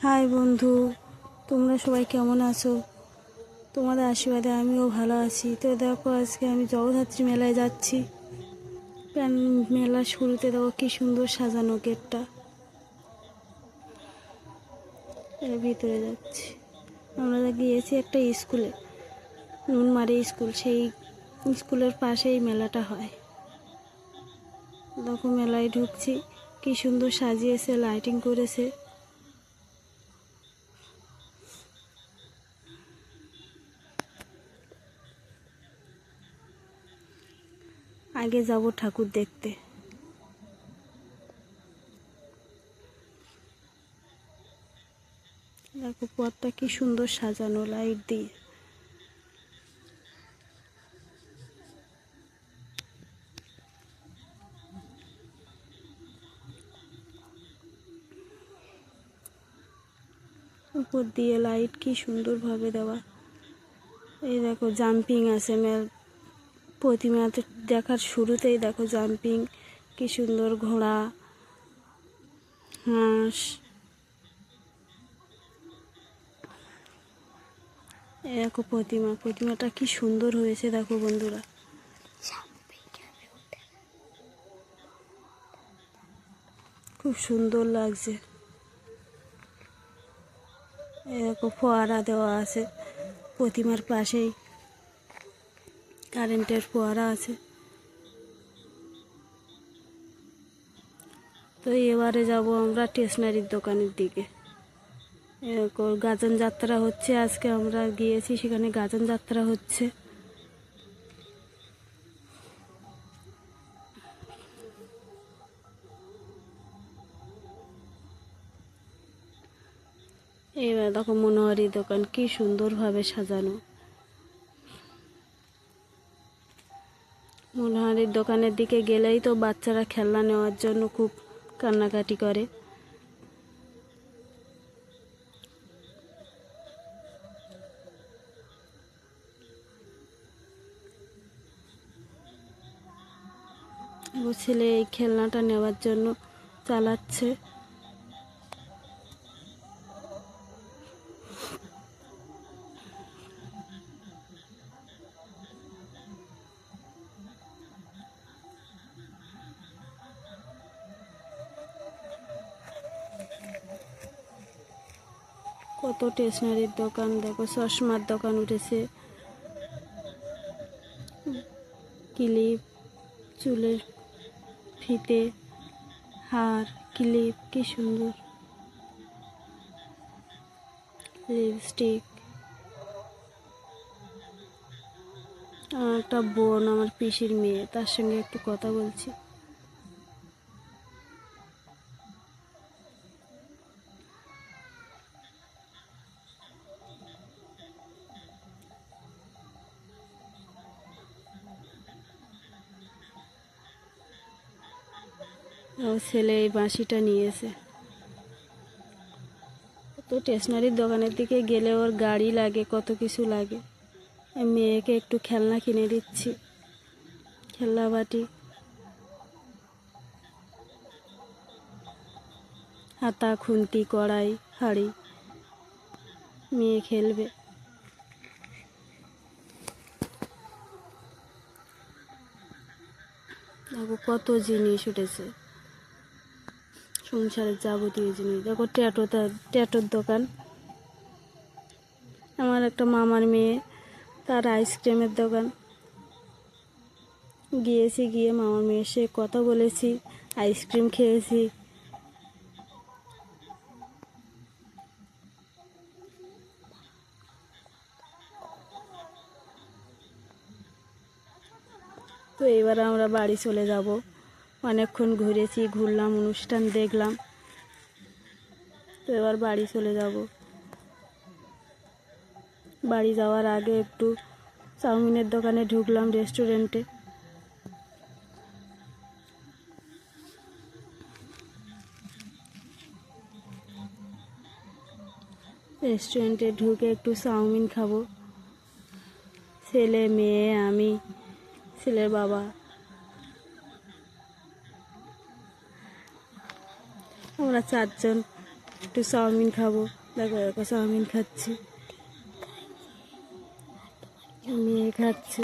High বন্ধু, তোমরা সবাই কেমন আছো? তোমাদের আশীর্বাদে আমিও ভালো আছি। তো দেখো, আজকে আমি জগদ্ধাত্রী মেলায় যাচ্ছি। মেলা শুরুতে দেখো কি সুন্দর সাজানো গেটটা। এর ভিতরে যাচ্ছি। আমরা গিয়েছি একটা স্কুলে, নুনমারি স্কুল। সেই স্কুলের পাশেই মেলাটা হয়। দেখো মেলায় ঢুকছি, কি সুন্দর সাজিয়েছে, লাইটিং করেছে। আগে যাব ঠাকুর দেখতে। দেখো পথটা কি সুন্দর সাজানো লাইট দিয়ে। উপর দিয়ে লাইট কি সুন্দরভাবে দেওয়া। এই দেখো জাম্পিং আছে, প্রতিমাতে দেখার শুরুতেই দেখো জাম্পিং, কি সুন্দর ঘোড়া, হাঁস। এই দেখো প্রতিমাটা কি সুন্দর হয়েছে দেখো বন্ধুরা, খুব সুন্দর লাগছে। এই দেখো ফোয়ারা দেওয়া আছে প্রতিমার পাশেই, কারেন্টের ফোয়ারা আছে। তো এবারে যাব আমরা স্টেশনারির দোকানের দিকে। গাজন যাত্রা হচ্ছে, আজকে আমরা গিয়েছি সেখানে গাজন যাত্রা হচ্ছে। এবার দেখো মনোহারি দোকান কি সুন্দরভাবে সাজানো। মনোহারির দোকানের দিকে গেলেই তো বাচ্চারা খেলনা নেওয়ার জন্য খুব কান্নাকাটি করে। ও ছেলে এই খেলনাটা নেওয়ার জন্য চালাচ্ছে। কত স্টেশনারির দোকান, দেখো চশমার দোকান উঠেছে, ক্লিপ, চুলের ফিতে, হার, ক্লিপ, কি সুন্দর, লিপস্টিক। আমার একটা বোন, আমার পিসির মেয়ে, তার সঙ্গে একটু কথা বলছি। ও ছেলে এই বাঁশিটা নিয়েছে। তো স্টেশনারির দোকানের দিকে গেলে ওর গাড়ি লাগে, কত কিছু লাগে। মেয়েকে একটু খেলনা কিনে দিচ্ছি, খেলনা বাটি, হাতা, খুন্তি, কড়াই, হাঁড়ি। মেয়ে খেলবে। দেখো কত জিনিস উঠেছে, সংসারের যাবতীয় জিনিস। দেখো ট্যাটোর দোকান। আমার একটা মামার মেয়ে, তার আইসক্রিমের দোকান। গিয়ে মামার মেয়ের সে কথা বলেছি, আইসক্রিম খেয়েছি। তো এবার আমরা বাড়ি চলে যাব। অনেকক্ষণ ঘুরলাম, অনুষ্ঠান দেখলাম। তো এবার বাড়ি চলে যাব। বাড়ি যাওয়ার আগে একটু চাউমিনের দোকানে ঢুকলাম, রেস্টুরেন্টে। রেস্টুরেন্টে ঢুকে একটু চাউমিন খাবো। ছেলে, মেয়ে, আমি, ছেলের বাবা, আমরা 4 জন একটু চাউমিন খাবো, দেখো দেখো চাউমিন খাচ্ছি, মেয়ে খাচ্ছে।